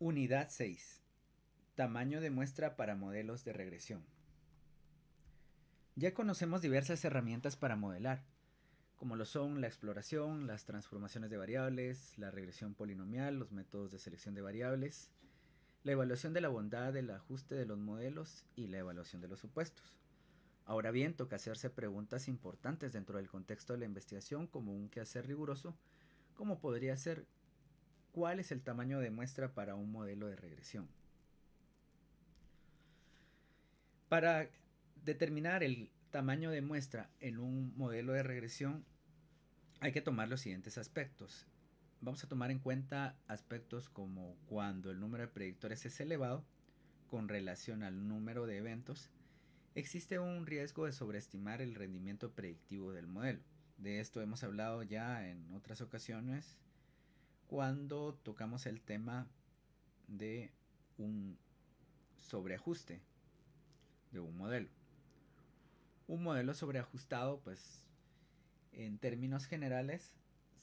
Unidad 6. Tamaño de muestra para modelos de regresión. Ya conocemos diversas herramientas para modelar, como lo son la exploración, las transformaciones de variables, la regresión polinomial, los métodos de selección de variables, la evaluación de la bondad del ajuste de los modelos y la evaluación de los supuestos. Ahora bien, toca hacerse preguntas importantes dentro del contexto de la investigación, como un quehacer riguroso, como podría ser ¿cuál es el tamaño de muestra para un modelo de regresión? Para determinar el tamaño de muestra en un modelo de regresión hay que tomar los siguientes aspectos. Vamos a tomar en cuenta aspectos como cuando el número de predictores es elevado con relación al número de eventos, existe un riesgo de sobreestimar el rendimiento predictivo del modelo. De esto hemos hablado ya en otras ocasiones cuando tocamos el tema de un sobreajuste de un modelo. Un modelo sobreajustado, pues en términos generales,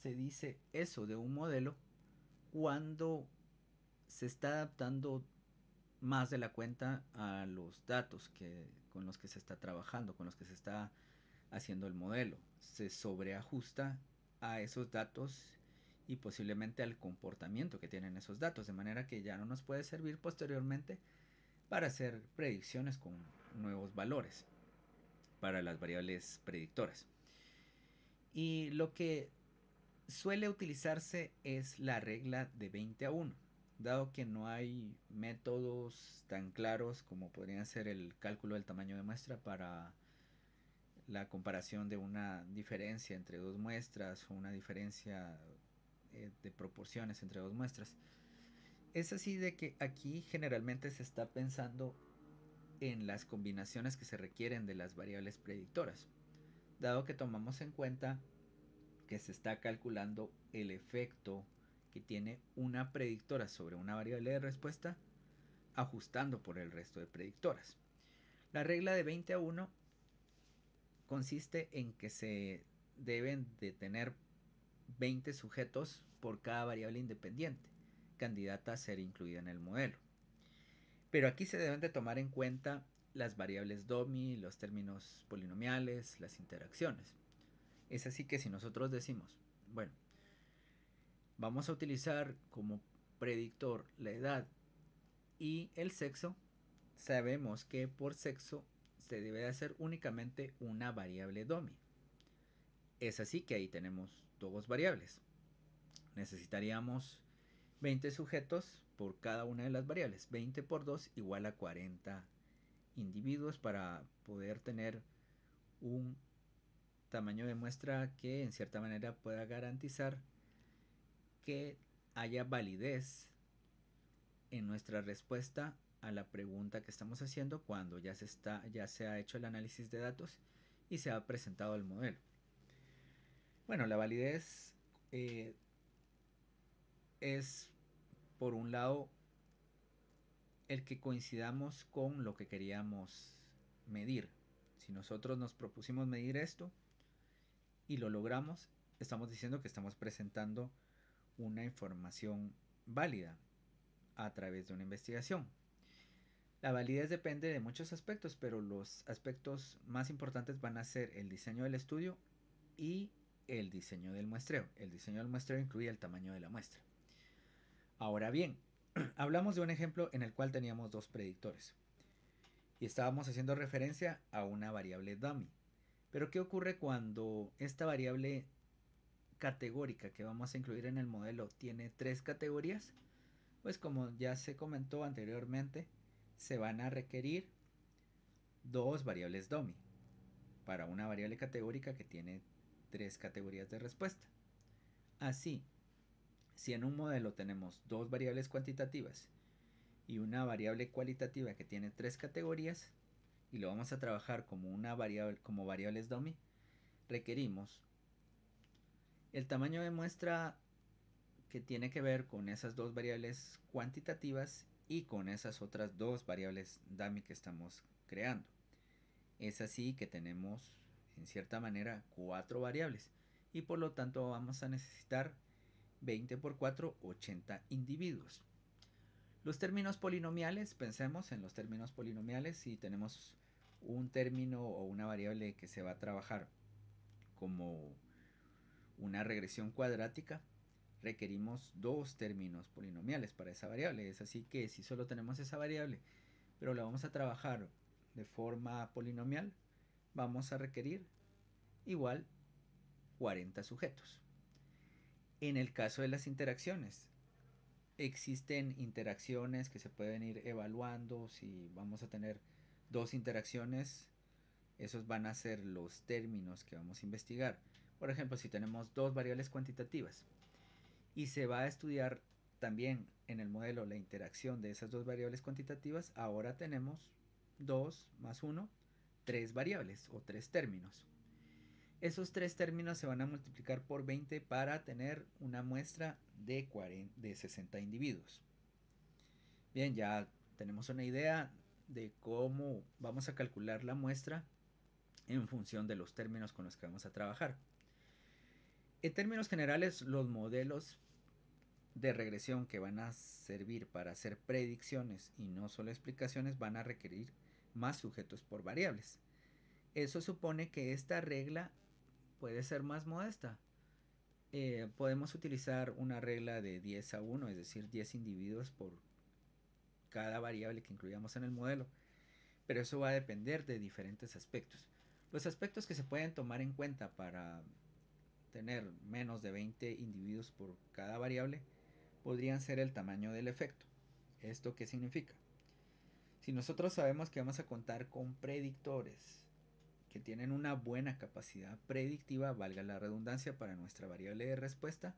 se dice eso de un modelo cuando se está adaptando más de la cuenta a los datos con los que se está trabajando, con los que se está haciendo el modelo. Se sobreajusta a esos datos y posiblemente al comportamiento que tienen esos datos, de manera que ya no nos puede servir posteriormente para hacer predicciones con nuevos valores para las variables predictoras. Y lo que suele utilizarse es la regla de 20 a 1, dado que no hay métodos tan claros como podrían ser el cálculo del tamaño de muestra para la comparación de una diferencia entre dos muestras o una diferencia de proporciones entre dos muestras. Es así de que aquí generalmente se está pensando en las combinaciones que se requieren de las variables predictoras, dado que tomamos en cuenta que se está calculando el efecto que tiene una predictora sobre una variable de respuesta ajustando por el resto de predictoras. La regla de 20 a 1 consiste en que se deben de tener 20 sujetos por cada variable independiente candidata a ser incluida en el modelo. Pero aquí se deben de tomar en cuenta las variables dummy, los términos polinomiales, las interacciones. Es así que si nosotros decimos, bueno, vamos a utilizar como predictor la edad y el sexo, sabemos que por sexo se debe de hacer únicamente una variable dummy. Es así que ahí tenemos dos variables. Necesitaríamos 20 sujetos por cada una de las variables. 20 por 2 igual a 40 individuos para poder tener un tamaño de muestra que en cierta manera pueda garantizar que haya validez en nuestra respuesta a la pregunta que estamos haciendo cuando ya se ha hecho el análisis de datos y se ha presentado el modelo. Bueno, la validez es, por un lado, el que coincidamos con lo que queríamos medir. Si nosotros nos propusimos medir esto y lo logramos, estamos diciendo que estamos presentando una información válida a través de una investigación. La validez depende de muchos aspectos, pero los aspectos más importantes van a ser el diseño del estudio y el diseño del muestreo. El diseño del muestreo incluye el tamaño de la muestra. Ahora bien, hablamos de un ejemplo en el cual teníamos dos predictores y estábamos haciendo referencia a una variable dummy. Pero ¿qué ocurre cuando esta variable categórica que vamos a incluir en el modelo tiene tres categorías? Pues como ya se comentó anteriormente, se van a requerir dos variables dummy para una variable categórica que tiene tres categorías de respuesta. Así, si en un modelo tenemos dos variables cuantitativas y una variable cualitativa que tiene tres categorías y lo vamos a trabajar como una variable como variables dummy, requerimos el tamaño de muestra que tiene que ver con esas dos variables cuantitativas y con esas otras dos variables dummy que estamos creando. Es así que tenemos en cierta manera cuatro variables y por lo tanto vamos a necesitar 20 por 4, 80 individuos. Los términos polinomiales, pensemos en los términos polinomiales. Si tenemos un término o una variable que se va a trabajar como una regresión cuadrática, requerimos dos términos polinomiales para esa variable. Es así que si solo tenemos esa variable, pero la vamos a trabajar de forma polinomial, vamos a requerir igual 40 sujetos. En el caso de las interacciones, existen interacciones que se pueden ir evaluando. Si vamos a tener dos interacciones, esos van a ser los términos que vamos a investigar. Por ejemplo, si tenemos dos variables cuantitativas y se va a estudiar también en el modelo la interacción de esas dos variables cuantitativas, ahora tenemos 2 más 1, 3 variables o 3 términos. Esos 3 términos se van a multiplicar por 20 para tener una muestra de 60 individuos. Bien, ya tenemos una idea de cómo vamos a calcular la muestra en función de los términos con los que vamos a trabajar. En términos generales, los modelos de regresión que van a servir para hacer predicciones y no solo explicaciones van a requerir más sujetos por variables. Eso supone que esta regla puede ser más modesta. Podemos utilizar una regla de 10 a 1, es decir, 10 individuos por cada variable que incluyamos en el modelo, pero eso va a depender de diferentes aspectos. Los aspectos que se pueden tomar en cuenta para tener menos de 20 individuos por cada variable podrían ser el tamaño del efecto. ¿Esto qué significa? Si nosotros sabemos que vamos a contar con predictores que tienen una buena capacidad predictiva, valga la redundancia, para nuestra variable de respuesta,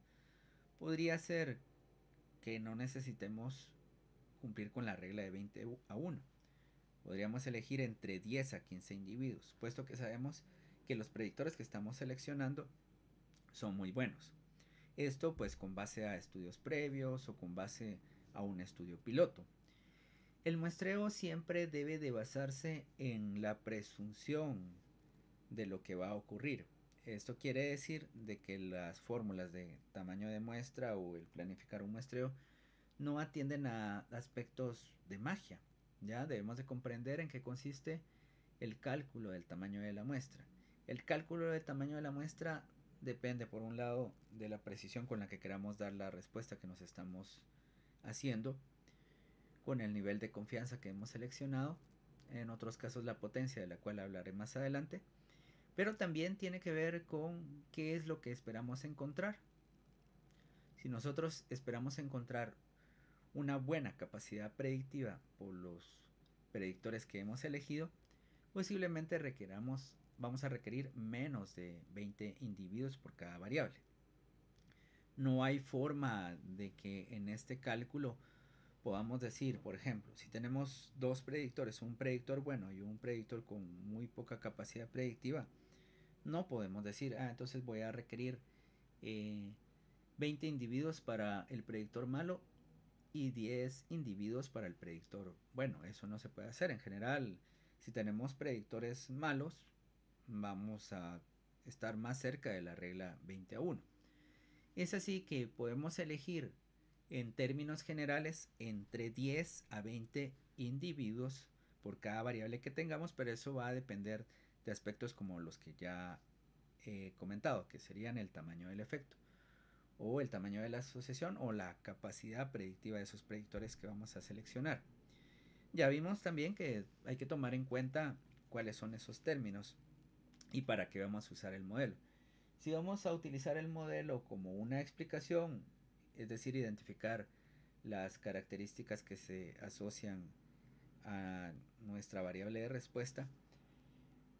podría ser que no necesitemos cumplir con la regla de 20 a 1. Podríamos elegir entre 10 a 15 individuos, puesto que sabemos que los predictores que estamos seleccionando son muy buenos. Esto pues con base a estudios previos o con base a un estudio piloto. El muestreo siempre debe de basarse en la presunción de lo que va a ocurrir. Esto quiere decir de que las fórmulas de tamaño de muestra o el planificar un muestreo no atienden a aspectos de magia. Ya debemos de comprender en qué consiste el cálculo del tamaño de la muestra. El cálculo del tamaño de la muestra depende, por un lado, de la precisión con la que queramos dar la respuesta que nos estamos haciendo, con el nivel de confianza que hemos seleccionado, en otros casos la potencia, de la cual hablaré más adelante, pero también tiene que ver con qué es lo que esperamos encontrar. Si nosotros esperamos encontrar una buena capacidad predictiva por los predictores que hemos elegido, posiblemente vamos a requerir menos de 20 individuos por cada variable. No hay forma de que en este cálculo podamos decir, por ejemplo, si tenemos dos predictores, un predictor bueno y un predictor con muy poca capacidad predictiva, no podemos decir, entonces voy a requerir 20 individuos para el predictor malo y 10 individuos para el predictor bueno. Eso no se puede hacer. En general, si tenemos predictores malos, vamos a estar más cerca de la regla 20 a 1. Es así que podemos elegir en términos generales entre 10 a 20 individuos por cada variable que tengamos, pero eso va a depender de aspectos como los que ya he comentado, que serían el tamaño del efecto o el tamaño de la asociación o la capacidad predictiva de esos predictores que vamos a seleccionar. Ya vimos también que hay que tomar en cuenta cuáles son esos términos y para qué vamos a usar el modelo. Si vamos a utilizar el modelo como una explicación, es decir, identificar las características que se asocian a nuestra variable de respuesta,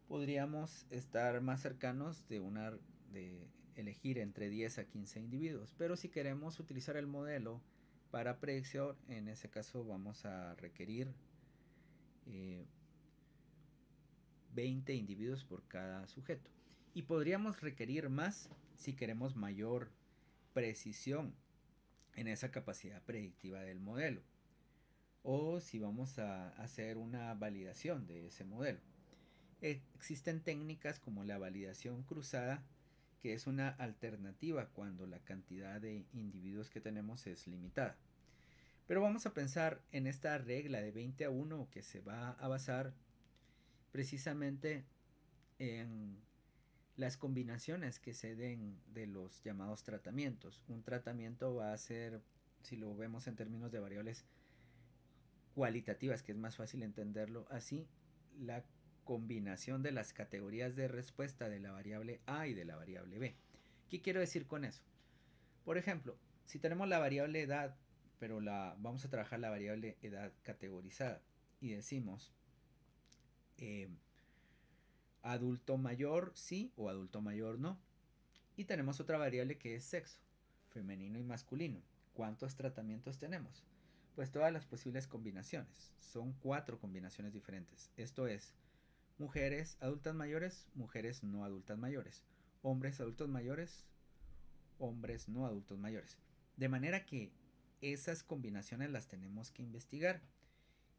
podríamos estar más cercanos de elegir entre 10 a 15 individuos. Pero si queremos utilizar el modelo para predicción, en ese caso vamos a requerir 20 individuos por cada sujeto. Y podríamos requerir más si queremos mayor precisión en esa capacidad predictiva del modelo, o si vamos a hacer una validación de ese modelo. Existen técnicas como la validación cruzada, que es una alternativa cuando la cantidad de individuos que tenemos es limitada. Pero vamos a pensar en esta regla de 20-1 que se va a basar precisamente en las combinaciones que se den de los llamados tratamientos. Un tratamiento va a ser, si lo vemos en términos de variables cualitativas, que es más fácil entenderlo así, la combinación de las categorías de respuesta de la variable A y de la variable B. ¿Qué quiero decir con eso? Por ejemplo, si tenemos la variable edad, pero vamos a trabajar la variable edad categorizada y decimos eh, adulto mayor sí o adulto mayor no. Y tenemos otra variable que es sexo, femenino y masculino. ¿Cuántos tratamientos tenemos? Pues todas las posibles combinaciones. Son 4 combinaciones diferentes. Esto es mujeres adultas mayores, mujeres no adultas mayores, hombres adultos mayores, hombres no adultos mayores. De manera que esas combinaciones las tenemos que investigar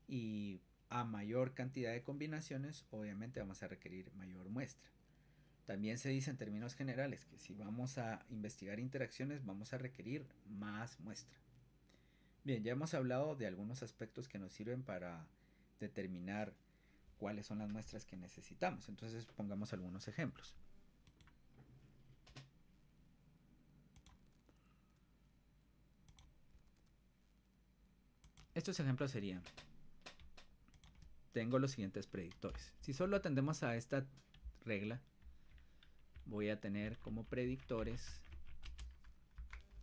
y a mayor cantidad de combinaciones obviamente vamos a requerir mayor muestra. También se dice en términos generales que si vamos a investigar interacciones vamos a requerir más muestra. Bien, ya hemos hablado de algunos aspectos que nos sirven para determinar cuáles son las muestras que necesitamos. Entonces pongamos algunos ejemplos. Estos ejemplos serían, tengo los siguientes predictores. Si solo atendemos a esta regla, voy a tener como predictores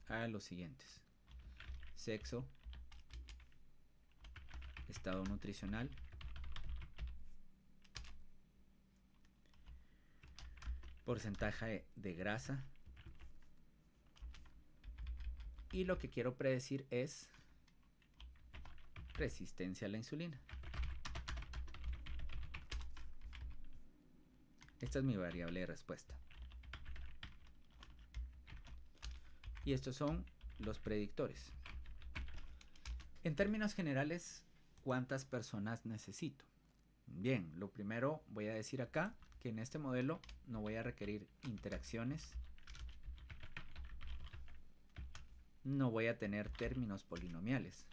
a los siguientes: sexo, estado nutricional, porcentaje de grasa, y lo que quiero predecir es resistencia a la insulina. Esta es mi variable de respuesta. Y estos son los predictores. En términos generales, ¿cuántas personas necesito? Bien, lo primero voy a decir acá que en este modelo no voy a requerir interacciones, no voy a tener términos polinomiales.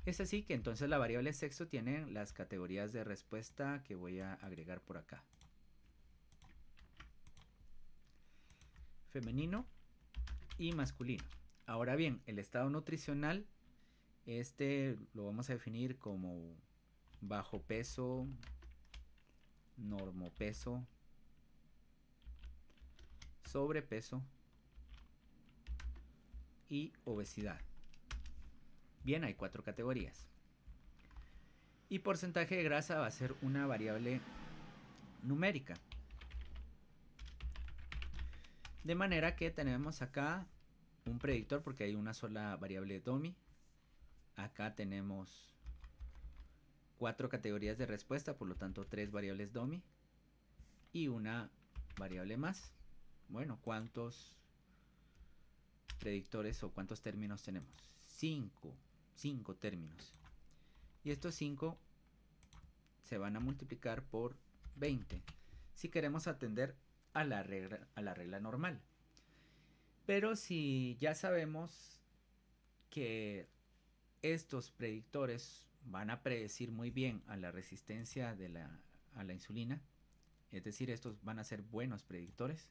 Es así que entonces la variable sexo tiene las categorías de respuesta que voy a agregar por acá: femenino y masculino. Ahora bien, el estado nutricional, este lo vamos a definir como bajo peso, normopeso, sobrepeso y obesidad. Bien, hay 4 categorías. Y porcentaje de grasa va a ser una variable numérica. De manera que tenemos acá un predictor porque hay una sola variable dummy. Acá tenemos 4 categorías de respuesta, por lo tanto 3 variables dummy y una variable más. Bueno, ¿cuántos predictores o cuántos términos tenemos? 5 términos. Y estos 5 se van a multiplicar por 20 si queremos atender a la regla normal. Pero si ya sabemos que estos predictores van a predecir muy bien a la resistencia a la insulina, es decir, estos van a ser buenos predictores,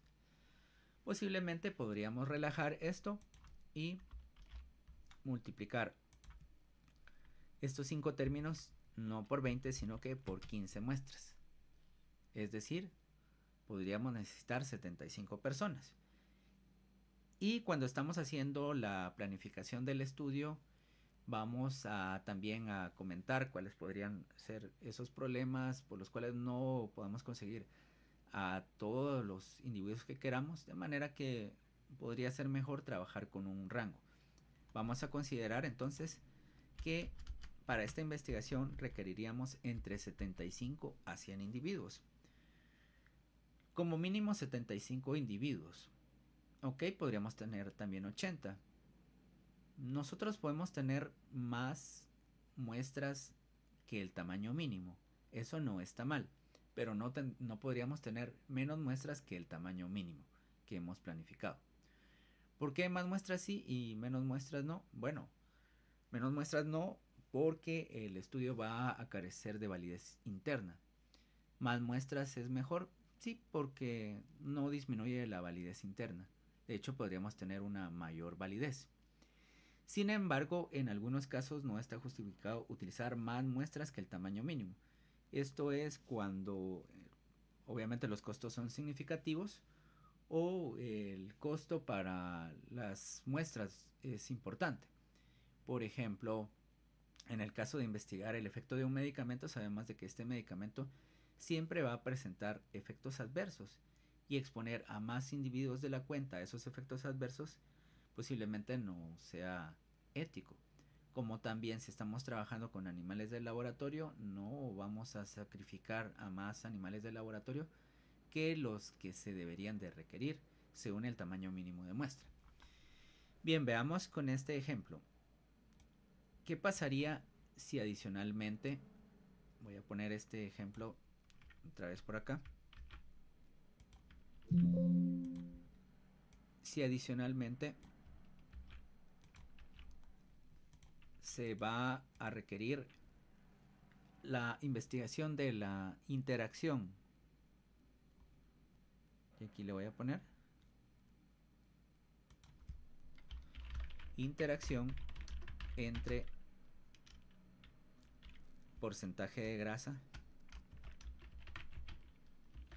posiblemente podríamos relajar esto y multiplicar estos 5 términos no por 20 sino que por 15 muestras. Es decir, podríamos necesitar 75 personas. Y cuando estamos haciendo la planificación del estudio, vamos también a comentar cuáles podrían ser esos problemas por los cuales no podemos conseguir a todos los individuos que queramos, de manera que podría ser mejor trabajar con un rango. Vamos a considerar entonces que para esta investigación requeriríamos entre 75 a 100 individuos. Como mínimo 75 individuos. Ok, podríamos tener también 80. Nosotros podemos tener más muestras que el tamaño mínimo. Eso no está mal. pero no podríamos tener menos muestras que el tamaño mínimo que hemos planificado. ¿Por qué más muestras sí y menos muestras no? Bueno, menos muestras no porque el estudio va a carecer de validez interna. Más muestras es mejor, sí, porque no disminuye la validez interna. De hecho, podríamos tener una mayor validez. Sin embargo, en algunos casos no está justificado utilizar más muestras que el tamaño mínimo. Esto es cuando obviamente los costos son significativos o el costo para las muestras es importante. Por ejemplo, en el caso de investigar el efecto de un medicamento, sabemos de que este medicamento siempre va a presentar efectos adversos y exponer a más individuos de la cuenta a esos efectos adversos posiblemente no sea ético. Como también si estamos trabajando con animales del laboratorio, no vamos a sacrificar a más animales del laboratorio que los que se deberían de requerir según el tamaño mínimo de muestra. Bien, veamos con este ejemplo. ¿Qué pasaría si adicionalmente, voy a poner este ejemplo otra vez por acá, si adicionalmente se va a requerir la investigación de la interacción, y aquí le voy a poner interacción entre porcentaje de grasa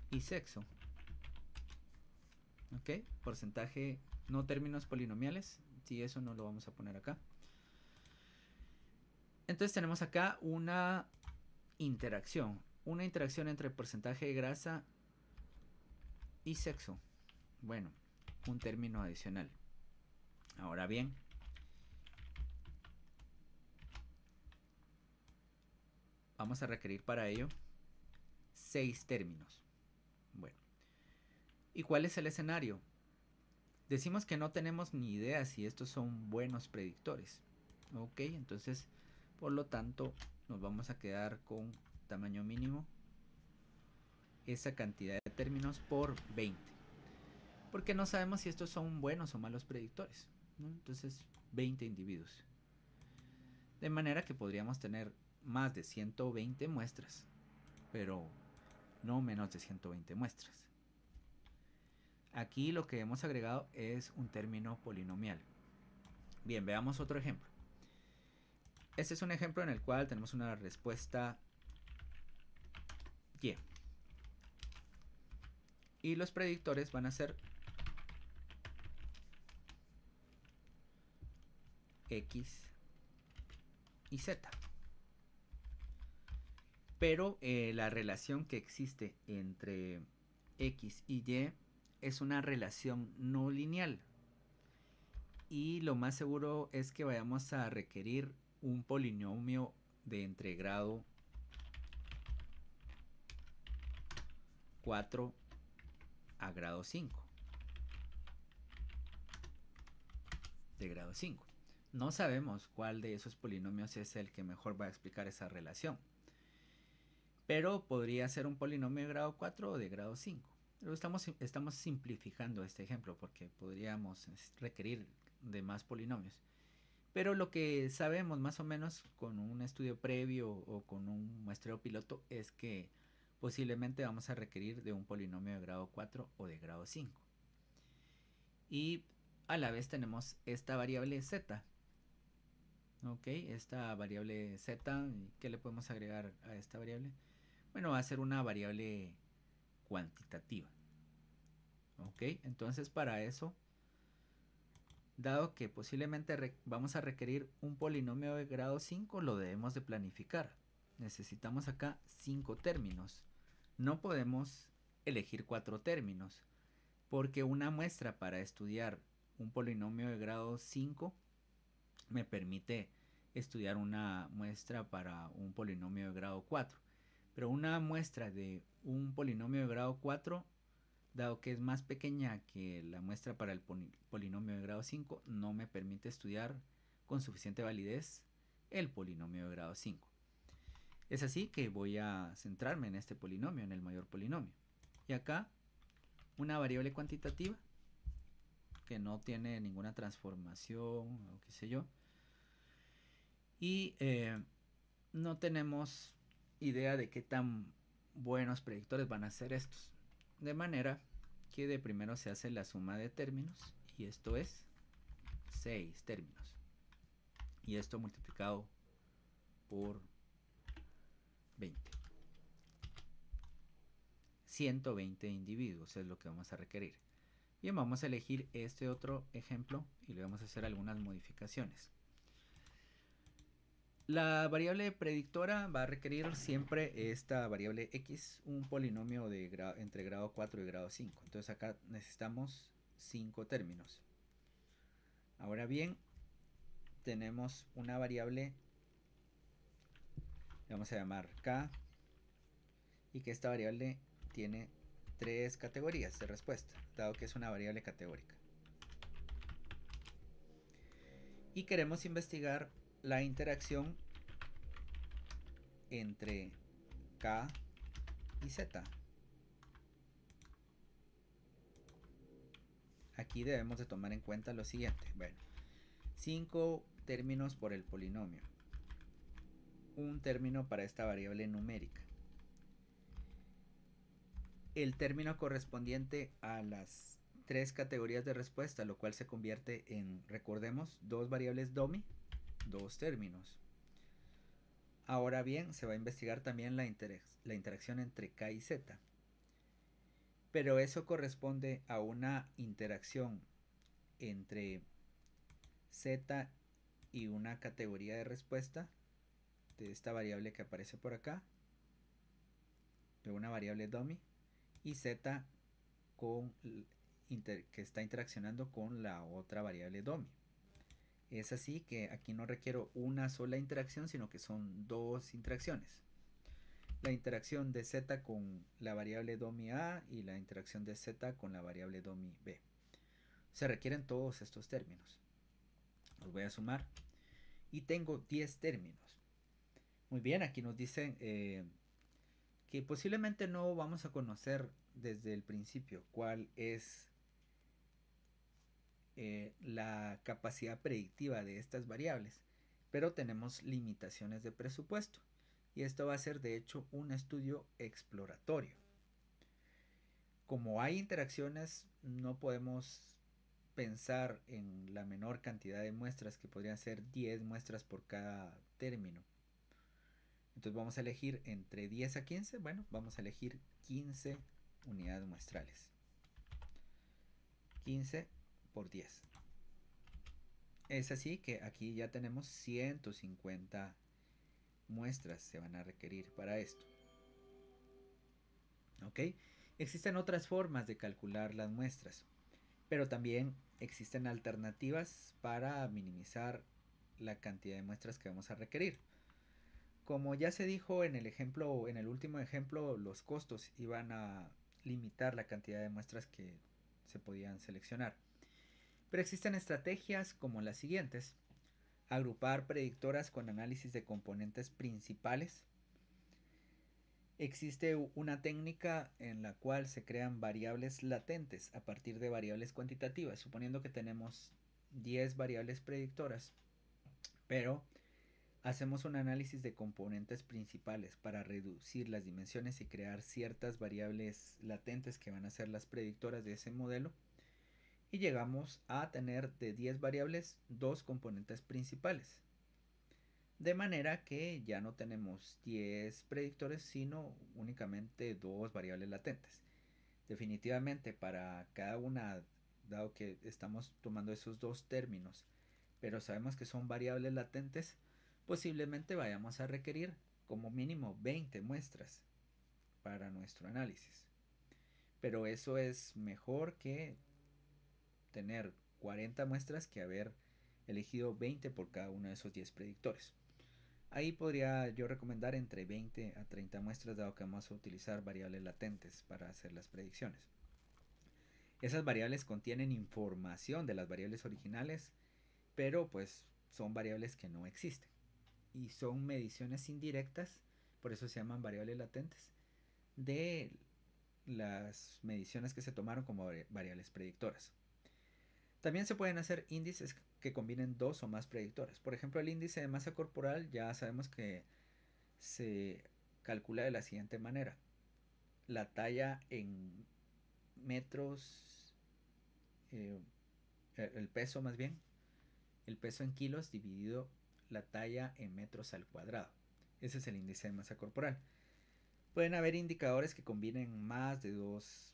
y sexo. Ok, porcentaje, no términos polinomiales, si eso no lo vamos a poner acá. Entonces tenemos acá una interacción entre porcentaje de grasa y sexo. Bueno, un término adicional. Ahora bien, vamos a requerir para ello 6 términos. Bueno, ¿y cuál es el escenario? Decimos que no tenemos ni idea si estos son buenos predictores. Ok, entonces, por lo tanto, nos vamos a quedar con tamaño mínimo, esa cantidad de términos por 20. Porque no sabemos si estos son buenos o malos predictores, ¿no? Entonces, 20 individuos. De manera que podríamos tener más de 120 muestras, pero no menos de 120 muestras. Aquí lo que hemos agregado es un término polinomial. Bien, veamos otro ejemplo. Este es un ejemplo en el cual tenemos una respuesta Y. Y los predictores van a ser X y Z. Pero la relación que existe entre X y Y es una relación no lineal. Y lo más seguro es que vayamos a requerir un polinomio de entre grado 4 a grado 5. De grado 5. No sabemos cuál de esos polinomios es el que mejor va a explicar esa relación. Pero podría ser un polinomio de grado 4 o de grado 5. Pero estamos simplificando este ejemplo porque podríamos requerir de más polinomios. Pero lo que sabemos más o menos con un estudio previo o con un muestreo piloto es que posiblemente vamos a requerir de un polinomio de grado 4 o de grado 5. Y a la vez tenemos esta variable z. Ok, esta variable z, ¿qué le podemos agregar a esta variable? Bueno, va a ser una variable cuantitativa. Ok, entonces para eso, dado que posiblemente vamos a requerir un polinomio de grado 5, lo debemos de planificar. Necesitamos acá 5 términos. No podemos elegir 4 términos, porque una muestra para estudiar un polinomio de grado 5 me permite estudiar una muestra para un polinomio de grado 4. Pero una muestra de un polinomio de grado 4, dado que es más pequeña que la muestra para el polinomio de grado 5, no me permite estudiar con suficiente validez el polinomio de grado 5. Es así que voy a centrarme en este polinomio, en el mayor polinomio. Y acá una variable cuantitativa que no tiene ninguna transformación o qué sé yo. Y no tenemos idea de qué tan buenos predictores van a ser estos. De manera que de primero se hace la suma de términos y esto es 6 términos. Y esto multiplicado por 20. 120 individuos es lo que vamos a requerir. Bien, vamos a elegir este otro ejemplo y le vamos a hacer algunas modificaciones. La variable predictora va a requerir siempre esta variable x, un polinomio de entre grado 4 y grado 5. Entonces acá necesitamos 5 términos. Ahora bien, tenemos una variable, le vamos a llamar k, y que esta variable tiene 3 categorías de respuesta, dado que es una variable categórica. Y queremos investigar la interacción entre k y z. Aquí debemos de tomar en cuenta lo siguiente. Bueno, 5 términos por el polinomio, un término para esta variable numérica, el término correspondiente a las 3 categorías de respuesta, lo cual se convierte en, recordemos, 2 variables dummy, 2 términos. Ahora bien, se va a investigar también la interacción entre k y z, pero eso corresponde a una interacción entre z y una categoría de respuesta de esta variable que aparece por acá, de una variable dummy, y z con, que está interaccionando con la otra variable dummy. Es así que aquí no requiero una sola interacción, sino que son 2 interacciones. La interacción de z con la variable dummy a y la interacción de z con la variable dummy b. Se requieren todos estos términos. Los voy a sumar y tengo 10 términos. Muy bien, aquí nos dicen que posiblemente no vamos a conocer desde el principio cuál es la capacidad predictiva de estas variables, pero tenemos limitaciones de presupuesto y esto va a ser de hecho un estudio exploratorio. Como hay interacciones, no podemos pensar en la menor cantidad de muestras, que podrían ser 10 muestras por cada término. Entonces vamos a elegir entre 10 a 15, bueno, vamos a elegir 15 unidades muestrales. 15 por 10. Es así que aquí ya tenemos 150 muestras se van a requerir para esto. ¿Ok? Existen otras formas de calcular las muestras, pero también existen alternativas para minimizar la cantidad de muestras que vamos a requerir. Como ya se dijo en el ejemplo, en el último ejemplo, los costos iban a limitar la cantidad de muestras que se podían seleccionar. Pero existen estrategias como las siguientes: agrupar predictoras con análisis de componentes principales. Existe una técnica en la cual se crean variables latentes a partir de variables cuantitativas, suponiendo que tenemos 10 variables predictoras, pero hacemos un análisis de componentes principales para reducir las dimensiones y crear ciertas variables latentes que van a ser las predictoras de ese modelo. Y llegamos a tener de 10 variables 2 componentes principales. De manera que ya no tenemos 10 predictores, sino únicamente 2 variables latentes. Definitivamente para cada una, dado que estamos tomando esos 2 términos, pero sabemos que son variables latentes, posiblemente vayamos a requerir como mínimo 20 muestras para nuestro análisis. Pero eso es mejor que tener 40 muestras que haber elegido 20 por cada uno de esos 10 predictores. Ahí podría yo recomendar entre 20 a 30 muestras, dado que vamos a utilizar variables latentes para hacer las predicciones. Esas variables contienen información de las variables originales, pero pues son variables que no existen y son mediciones indirectas. por eso se llaman variables latentes, de las mediciones que se tomaron como variables predictoras. También se pueden hacer índices que combinen dos o más predictores. Por ejemplo, el índice de masa corporal ya sabemos que se calcula de la siguiente manera. La talla en metros, eh, el peso más bien, el peso en kilos dividido la talla en metros al cuadrado. Ese es el índice de masa corporal. Pueden haber indicadores que combinen más de dos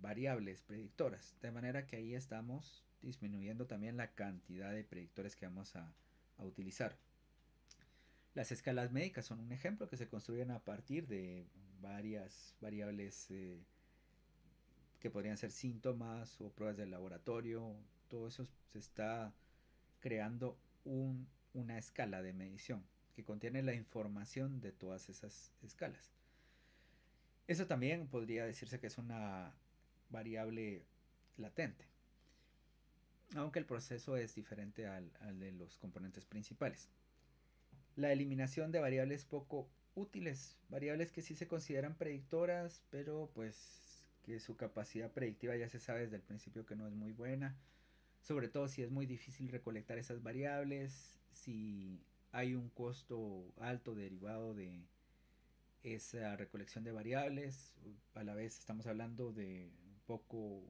variables predictoras, de manera que ahí estamos disminuyendo también la cantidad de predictores que vamos a utilizar. Las escalas médicas son un ejemplo que se construyen a partir de varias variables que podrían ser síntomas o pruebas de laboratorio. Todo eso se está creando una escala de medición que contiene la información de todas esas escalas. Eso también podría decirse que es una variable latente, aunque el proceso es diferente al de los componentes principales. La eliminación de variables poco útiles, variables que sí se consideran predictoras, pero pues que su capacidad predictiva ya se sabe desde el principio que no es muy buena, sobre todo si es muy difícil recolectar esas variables, si hay un costo alto derivado de esa recolección de variables, a la vez estamos hablando de poco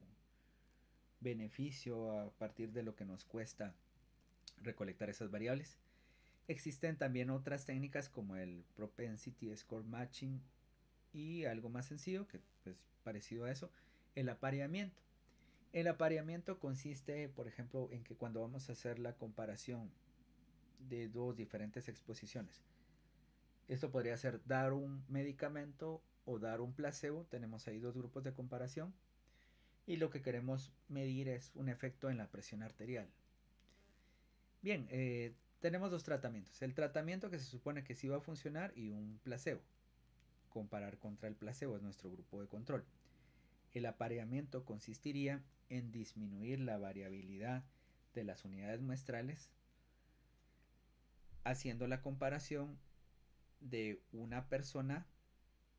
beneficio a partir de lo que nos cuesta recolectar esas variables. Existen también otras técnicas como el Propensity Score Matching y algo más sencillo, que pues parecido a eso, el apareamiento. El apareamiento consiste, por ejemplo, en que cuando vamos a hacer la comparación de dos diferentes exposiciones, esto podría ser dar un medicamento o dar un placebo, tenemos ahí dos grupos de comparación, y lo que queremos medir es un efecto en la presión arterial. Bien, tenemos dos tratamientos. El tratamiento que se supone que sí va a funcionar y un placebo. Comparar contra el placebo es nuestro grupo de control. El apareamiento consistiría en disminuir la variabilidad de las unidades muestrales haciendo la comparación de una persona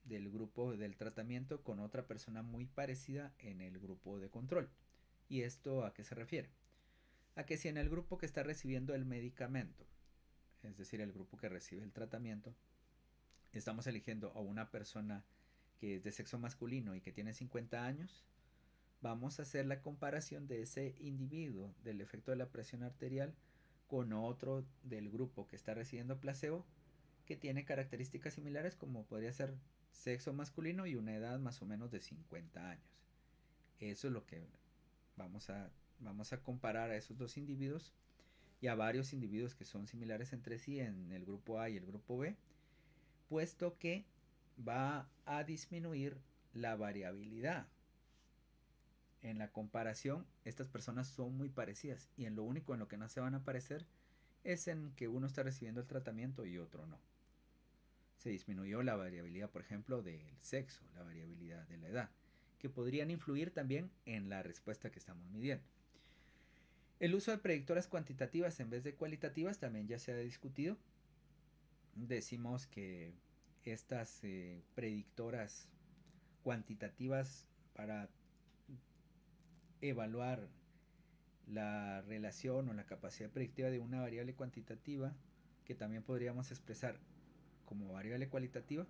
del grupo del tratamiento con otra persona muy parecida en el grupo de control. ¿Y esto a qué se refiere? A que si en el grupo que está recibiendo el medicamento, es decir, el grupo que recibe el tratamiento, estamos eligiendo a una persona que es de sexo masculino y que tiene 50 años, vamos a hacer la comparación de ese individuo del efecto de la presión arterial con otro del grupo que está recibiendo placebo que tiene características similares como podría ser sexo masculino y una edad más o menos de 50 años. Eso es lo que vamos a comparar a esos dos individuos y a varios individuos que son similares entre sí en el grupo A y el grupo B, puesto que va a disminuir la variabilidad. En la comparación, estas personas son muy parecidas y en lo único en lo que no se van a parecer es en que uno está recibiendo el tratamiento y otro no. Se disminuyó la variabilidad, por ejemplo, del sexo, la variabilidad de la edad, que podrían influir también en la respuesta que estamos midiendo. El uso de predictoras cuantitativas en vez de cualitativas también ya se ha discutido. Decimos que estas predictoras cuantitativas para evaluar la relación o la capacidad predictiva de una variable cuantitativa, que también podríamos expresar como variable cualitativa,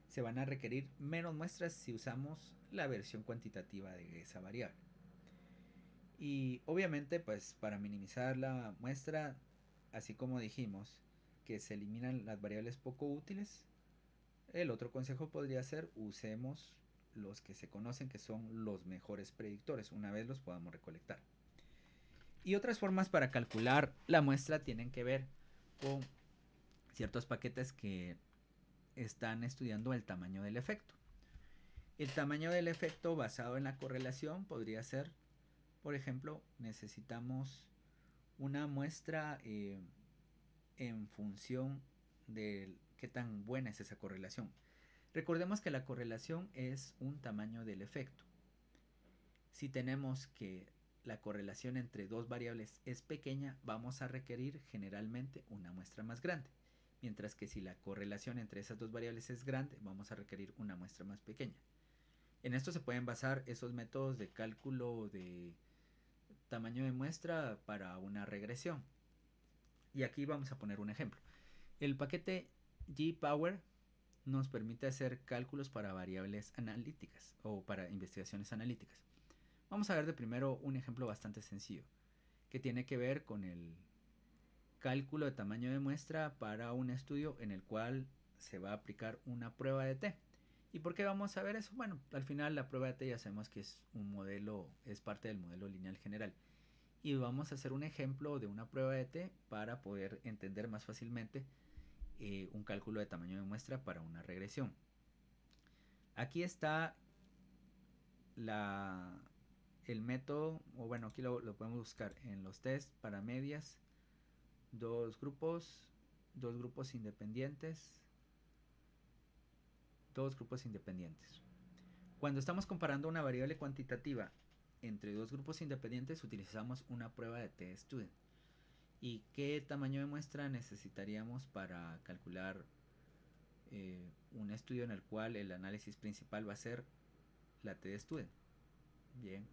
se van a requerir menos muestras si usamos la versión cuantitativa de esa variable. Y obviamente, pues para minimizar la muestra, así como dijimos que se eliminan las variables poco útiles, el otro consejo podría ser usemos los que se conocen que son los mejores predictores una vez los podamos recolectar. Y otras formas para calcular la muestra tienen que ver con ciertos paquetes que están estudiando el tamaño del efecto. El tamaño del efecto basado en la correlación podría ser, por ejemplo, necesitamos una muestra en función de qué tan buena es esa correlación. Recordemos que la correlación es un tamaño del efecto. Si tenemos que la correlación entre dos variables es pequeña, vamos a requerir generalmente una muestra más grande. mientras que si la correlación entre esas dos variables es grande, vamos a requerir una muestra más pequeña. En esto se pueden basar esos métodos de cálculo de tamaño de muestra para una regresión. Y aquí vamos a poner un ejemplo. El paquete GPower nos permite hacer cálculos para variables analíticas o para investigaciones analíticas. Vamos a ver de primero un ejemplo bastante sencillo que tiene que ver con el cálculo de tamaño de muestra para un estudio en el cual se va a aplicar una prueba de T. ¿Y por qué vamos a ver eso? Bueno, al final la prueba de T ya sabemos que es un modelo, es parte del modelo lineal general. Y vamos a hacer un ejemplo de una prueba de T para poder entender más fácilmente un cálculo de tamaño de muestra para una regresión. Aquí está el método, o bueno, aquí lo podemos buscar en los test para medias, dos grupos independientes, Cuando estamos comparando una variable cuantitativa entre dos grupos independientes, utilizamos una prueba de t-student. ¿Y qué tamaño de muestra necesitaríamos para calcular un estudio en el cual el análisis principal va a ser la t-student? Bien.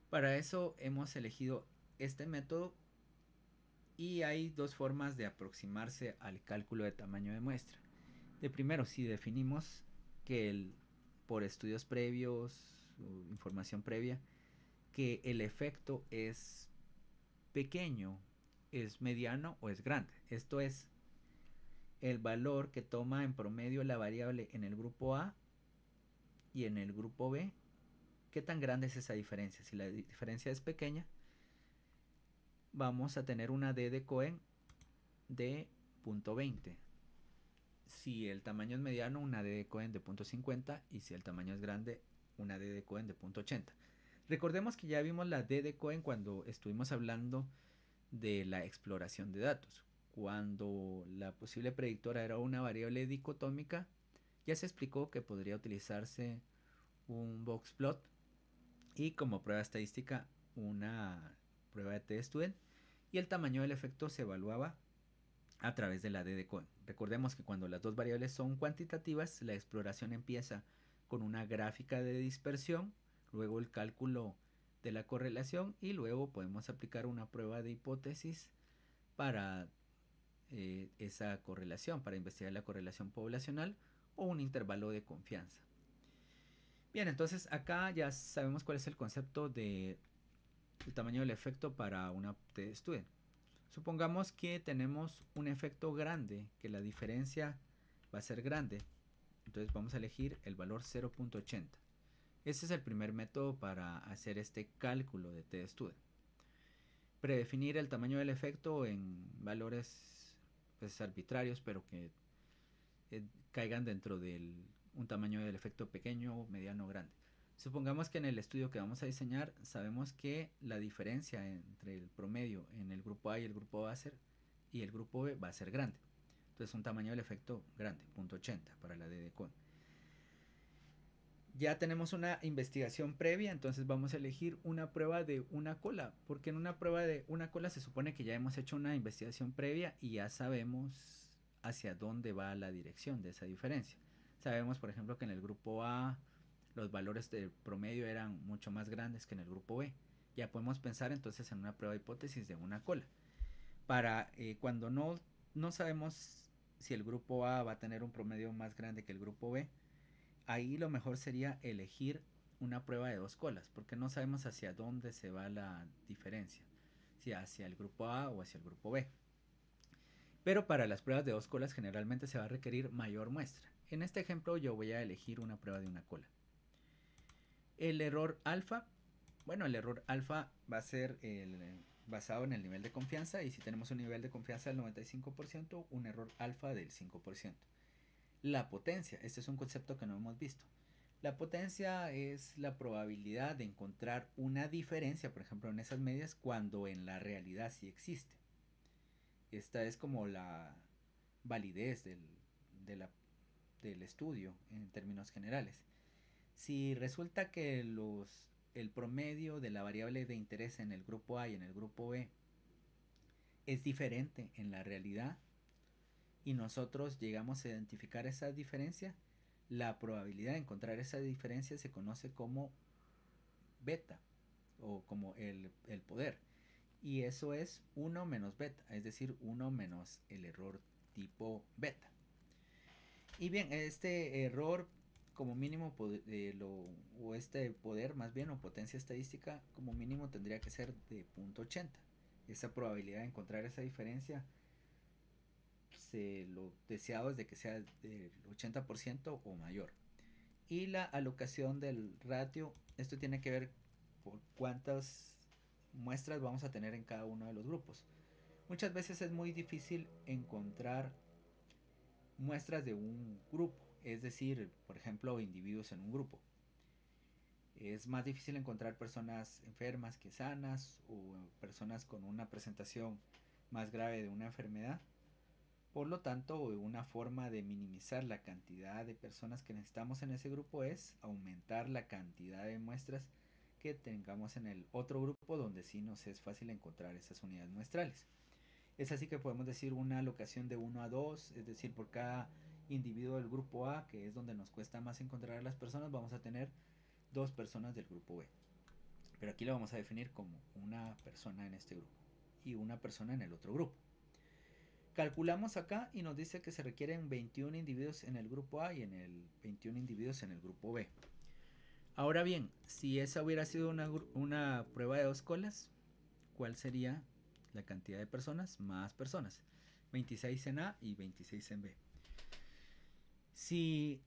Para eso hemos elegido este método y hay dos formas de aproximarse al cálculo de tamaño de muestra. De primero, si definimos que por estudios previos o información previa, que el efecto es pequeño, es mediano o es grande. Esto es el valor que toma en promedio la variable en el grupo A y en el grupo B. ¿Qué tan grande es esa diferencia? Si la diferencia es pequeña, vamos a tener una D de Cohen de 0.20. Si el tamaño es mediano, una D de Cohen de 0.50, y si el tamaño es grande, una D de Cohen de 0.80. Recordemos que ya vimos la D de Cohen cuando estuvimos hablando de la exploración de datos. Cuando la posible predictora era una variable dicotómica, ya se explicó que podría utilizarse un boxplot y como prueba estadística una prueba de t-student, y el tamaño del efecto se evaluaba a través de la D de Cohen. Recordemos que cuando las dos variables son cuantitativas, la exploración empieza con una gráfica de dispersión, luego el cálculo de la correlación y luego podemos aplicar una prueba de hipótesis para esa correlación, para investigar la correlación poblacional o un intervalo de confianza. Bien, entonces acá ya sabemos cuál es el concepto de el tamaño del efecto para una t-student. Supongamos que tenemos un efecto grande, que la diferencia va a ser grande. Entonces vamos a elegir el valor 0.80. Este es el primer método para hacer este cálculo de t-student. Predefinir el tamaño del efecto en valores pues, arbitrarios, pero que caigan dentro de un tamaño del efecto pequeño, mediano o grande. Supongamos que en el estudio que vamos a diseñar sabemos que la diferencia entre el promedio en el grupo A y el grupo B va a ser grande. Entonces un tamaño del efecto grande, 0.80 para la D de Cohen. Ya tenemos una investigación previa, entonces vamos a elegir una prueba de una cola, porque en una prueba de una cola se supone que ya hemos hecho una investigación previa y ya sabemos hacia dónde va la dirección de esa diferencia. Sabemos, por ejemplo, que en el grupo A los valores de promedio eran mucho más grandes que en el grupo B. Ya podemos pensar entonces en una prueba de hipótesis de una cola. Para cuando no sabemos si el grupo A va a tener un promedio más grande que el grupo B, ahí lo mejor sería elegir una prueba de dos colas, porque no sabemos hacia dónde se va la diferencia, si hacia el grupo A o hacia el grupo B. Pero para las pruebas de dos colas generalmente se va a requerir mayor muestra. En este ejemplo yo voy a elegir una prueba de una cola. El error alfa, bueno, el error alfa va a ser basado en el nivel de confianza, y si tenemos un nivel de confianza del 95%, un error alfa del 5%. La potencia, este es un concepto que no hemos visto. La potencia es la probabilidad de encontrar una diferencia, por ejemplo, en esas medias, cuando en la realidad sí existe. Esta es como la validez del estudio en términos generales. Si resulta que el promedio de la variable de interés en el grupo A y en el grupo B es diferente en la realidad, y nosotros llegamos a identificar esa diferencia, la probabilidad de encontrar esa diferencia se conoce como beta o como el poder. Y eso es 1 menos beta, es decir, 1 menos el error tipo beta. Y bien, este error como mínimo, o este poder más bien, o potencia estadística, como mínimo tendría que ser de 0.80. Esa probabilidad de encontrar esa diferencia, lo deseado es de que sea del 80% o mayor. Y la alocación del ratio, esto tiene que ver por cuántas muestras vamos a tener en cada uno de los grupos. Muchas veces es muy difícil encontrar muestras de un grupo, es decir, por ejemplo, individuos en un grupo. Es más difícil encontrar personas enfermas que sanas o personas con una presentación más grave de una enfermedad. Por lo tanto, una forma de minimizar la cantidad de personas que necesitamos en ese grupo es aumentar la cantidad de muestras que tengamos en el otro grupo donde sí nos es fácil encontrar esas unidades muestrales. Es así que podemos decir una alocación de 1 a 2, es decir, por cada individuo del grupo A, que es donde nos cuesta más encontrar a las personas, vamos a tener 2 personas del grupo B. Pero aquí lo vamos a definir como una persona en este grupo y una persona en el otro grupo. Calculamos acá y nos dice que se requieren 21 individuos en el grupo A y en el 21 individuos en el grupo B. Ahora bien, si esa hubiera sido una prueba de 2 colas, ¿cuál sería la cantidad de personas más personas? 26 en A y 26 en B. Si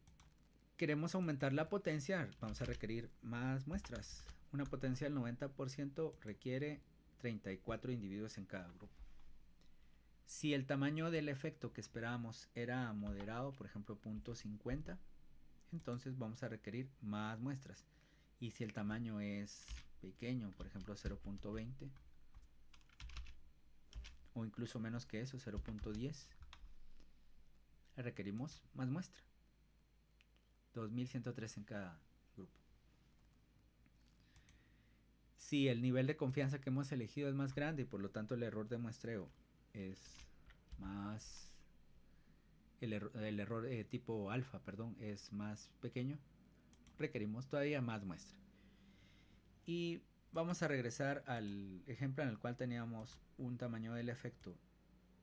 queremos aumentar la potencia, vamos a requerir más muestras. Una potencia del 90% requiere 34 individuos en cada grupo. Si el tamaño del efecto que esperábamos era moderado, por ejemplo 0.50, entonces vamos a requerir más muestras. Y si el tamaño es pequeño, por ejemplo 0.20, o incluso menos que eso, 0.10, requerimos más muestra. 2103 en cada grupo. Si el nivel de confianza que hemos elegido es más grande y por lo tanto el error de muestreo es más, el error tipo alfa, perdón, es más pequeño, requerimos todavía más muestra. Y vamos a regresar al ejemplo en el cual teníamos un tamaño del efecto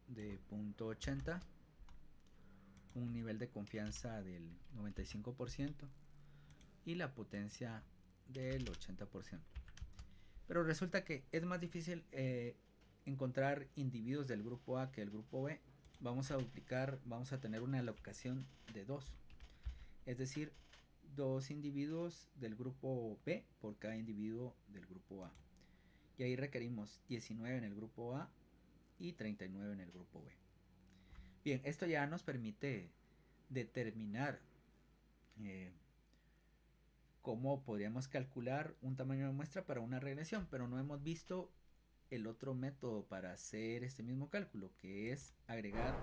de 0.80, un nivel de confianza del 95% y la potencia del 80%. Pero resulta que es más difícil encontrar individuos del grupo A que del grupo B. Vamos a duplicar, vamos a tener una alocación de 2. Es decir, 2 individuos del grupo B por cada individuo del grupo A. Y ahí requerimos 19 en el grupo A y 39 en el grupo B. Bien, esto ya nos permite determinar cómo podríamos calcular un tamaño de muestra para una regresión, pero no hemos visto el otro método para hacer este mismo cálculo, que es agregar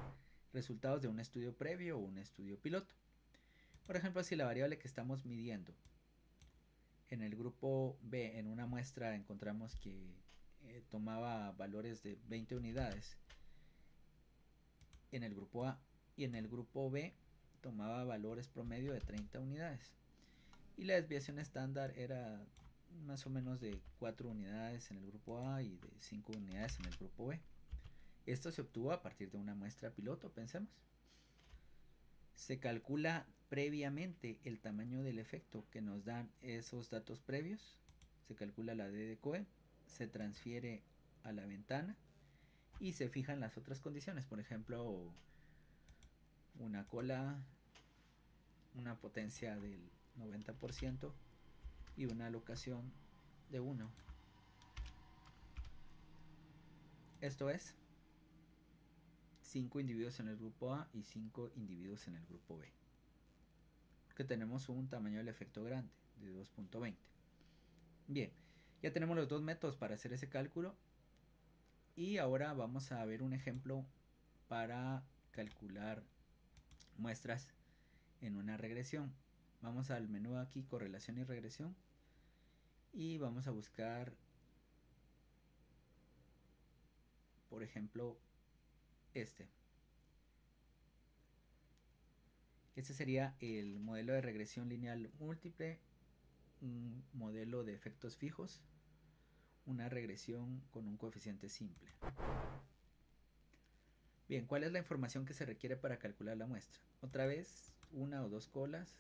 resultados de un estudio previo o un estudio piloto. Por ejemplo, si la variable que estamos midiendo en el grupo B en una muestra encontramos que tomaba valores de 20 unidades en el grupo A y en el grupo B tomaba valores promedio de 30 unidades y la desviación estándar era más o menos de 4 unidades en el grupo A y de 5 unidades en el grupo B. Esto se obtuvo a partir de una muestra piloto, pensemos. Se calcula previamente el tamaño del efecto que nos dan esos datos previos. Se calcula la D de Coe, se transfiere a la ventana y se fijan las otras condiciones. Por ejemplo, una cola, una potencia del 90% y una alocación de 1. Esto es 5 individuos en el grupo A y 5 individuos en el grupo B. Porque tenemos un tamaño del efecto grande de 2.20. Bien, ya tenemos los dos métodos para hacer ese cálculo. Y ahora vamos a ver un ejemplo para calcular muestras en una regresión. Vamos al menú aquí, correlación y regresión. Y vamos a buscar, por ejemplo, este. Este sería el modelo de regresión lineal múltiple, un modelo de efectos fijos, una regresión con un coeficiente simple. Bien, ¿cuál es la información que se requiere para calcular la muestra? Otra vez, una o dos colas,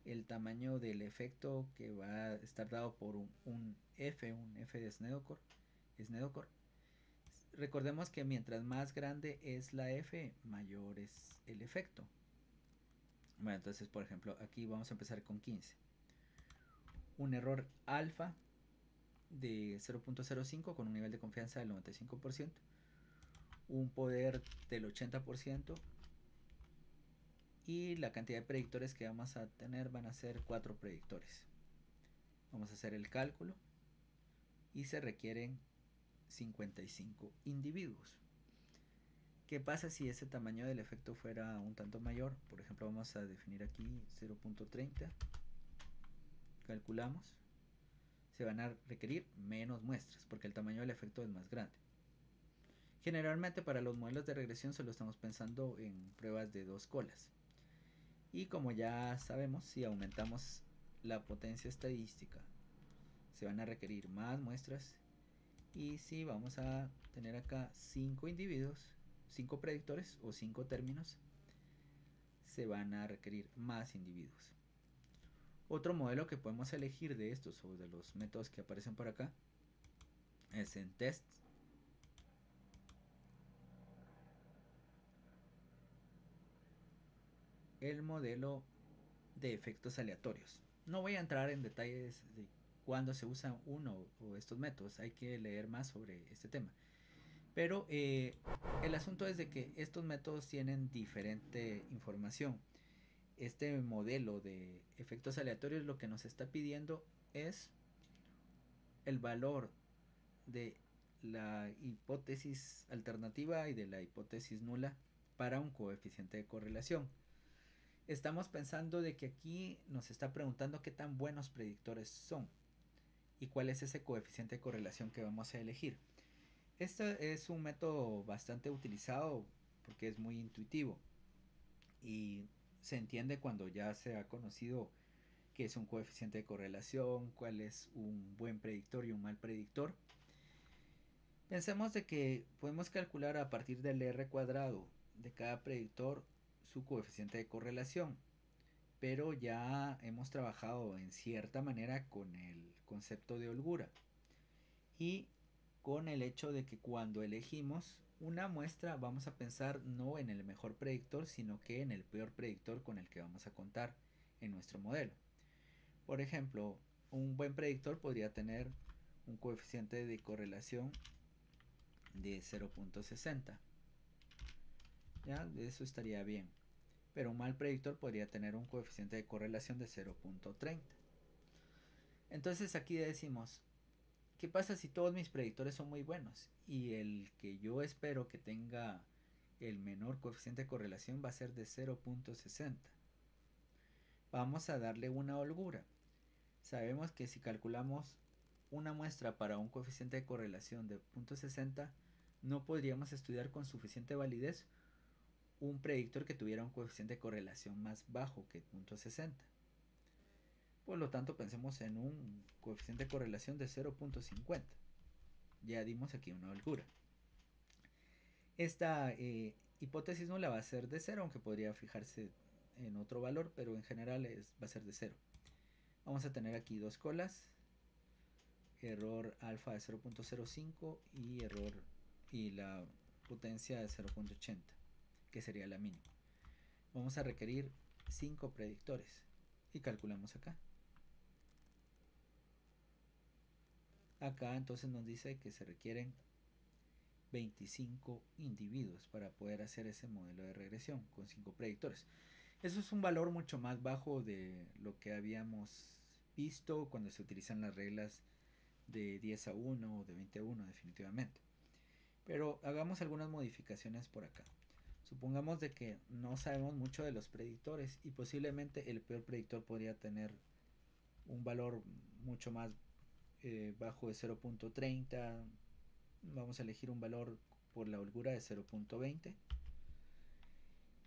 el tamaño del efecto que va a estar dado por un F de Snedeker. Recordemos que mientras más grande es la F, mayor es el efecto. Bueno, entonces, por ejemplo, aquí vamos a empezar con 15. Un error alfa de 0.05 con un nivel de confianza del 95%, un poder del 80%, y la cantidad de predictores que vamos a tener van a ser 4 predictores. Vamos a hacer el cálculo y se requieren 55 individuos. ¿Qué pasa si ese tamaño del efecto fuera un tanto mayor? Por ejemplo, vamos a definir aquí 0.30. Calculamos. Se van a requerir menos muestras porque el tamaño del efecto es más grande. Generalmente para los modelos de regresión solo estamos pensando en pruebas de 2 colas. Y como ya sabemos, si aumentamos la potencia estadística, se van a requerir más muestras. Y si vamos a tener acá 5 individuos, 5 predictores o 5 términos, se van a requerir más individuos. Otro modelo que podemos elegir de estos o de los métodos que aparecen por acá es en test. El modelo de efectos aleatorios. No voy a entrar en detalles de cuándo se usa uno o estos métodos, hay que leer más sobre este tema. Pero el asunto es de que estos métodos tienen diferente información. Este modelo de efectos aleatorios lo que nos está pidiendo es el valor de la hipótesis alternativa y de la hipótesis nula para un coeficiente de correlación. Estamos pensando de que aquí nos está preguntando qué tan buenos predictores son y cuál es ese coeficiente de correlación que vamos a elegir. Este es un método bastante utilizado porque es muy intuitivo y se entiende cuando ya se ha conocido qué es un coeficiente de correlación, cuál es un buen predictor y un mal predictor. Pensemos de que podemos calcular a partir del R cuadrado de cada predictor su coeficiente de correlación, pero ya hemos trabajado en cierta manera con el concepto de holgura y con el hecho de que cuando elegimos una muestra vamos a pensar no en el mejor predictor, sino que en el peor predictor con el que vamos a contar en nuestro modelo. Por ejemplo, un buen predictor podría tener un coeficiente de correlación de 0.60. Ya, eso estaría bien. Pero un mal predictor podría tener un coeficiente de correlación de 0.30. Entonces aquí decimos, ¿qué pasa si todos mis predictores son muy buenos? Y el que yo espero que tenga el menor coeficiente de correlación va a ser de 0.60. Vamos a darle una holgura. Sabemos que si calculamos una muestra para un coeficiente de correlación de 0.60, no podríamos estudiar con suficiente validez un predictor que tuviera un coeficiente de correlación más bajo que 0.60. Por lo tanto, pensemos en un coeficiente de correlación de 0.50. Ya dimos aquí una holgura. Esta hipótesis nula va a ser de 0, aunque podría fijarse en otro valor, pero en general va a ser de 0. Vamos a tener aquí dos colas, error alfa de 0.05 y error y la potencia de 0.80, que sería la mínima. Vamos a requerir 5 predictores y calculamos acá. Acá entonces nos dice que se requieren 25 individuos para poder hacer ese modelo de regresión con 5 predictores. Eso es un valor mucho más bajo de lo que habíamos visto cuando se utilizan las reglas de 10-1 o de 20-1 definitivamente. Pero hagamos algunas modificaciones por acá. Supongamos de que no sabemos mucho de los predictores y posiblemente el peor predictor podría tener un valor mucho más bajo de 0.30. Vamos a elegir un valor por la holgura de 0.20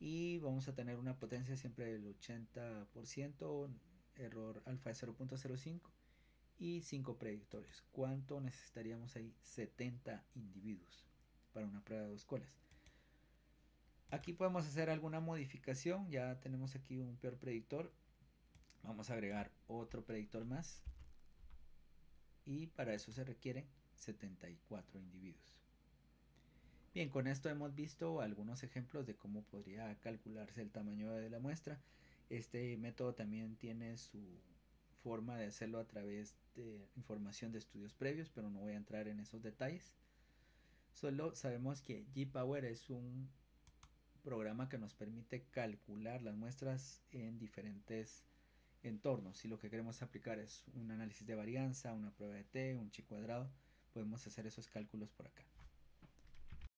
y vamos a tener una potencia siempre del 80%, error alfa de 0.05 y 5 predictores. ¿Cuánto necesitaríamos ahí? 70 individuos para una prueba de 2 colas. Aquí podemos hacer alguna modificación. Ya tenemos aquí un peor predictor. Vamos a agregar otro predictor más. Y para eso se requieren 74 individuos. Bien, con esto hemos visto algunos ejemplos de cómo podría calcularse el tamaño de la muestra. Este método también tiene su forma de hacerlo a través de información de estudios previos, pero no voy a entrar en esos detalles. Solo sabemos que GPower es un programa que nos permite calcular las muestras en diferentes entornos. Si lo que queremos aplicar es un análisis de varianza, una prueba de T, un chi cuadrado, podemos hacer esos cálculos por acá.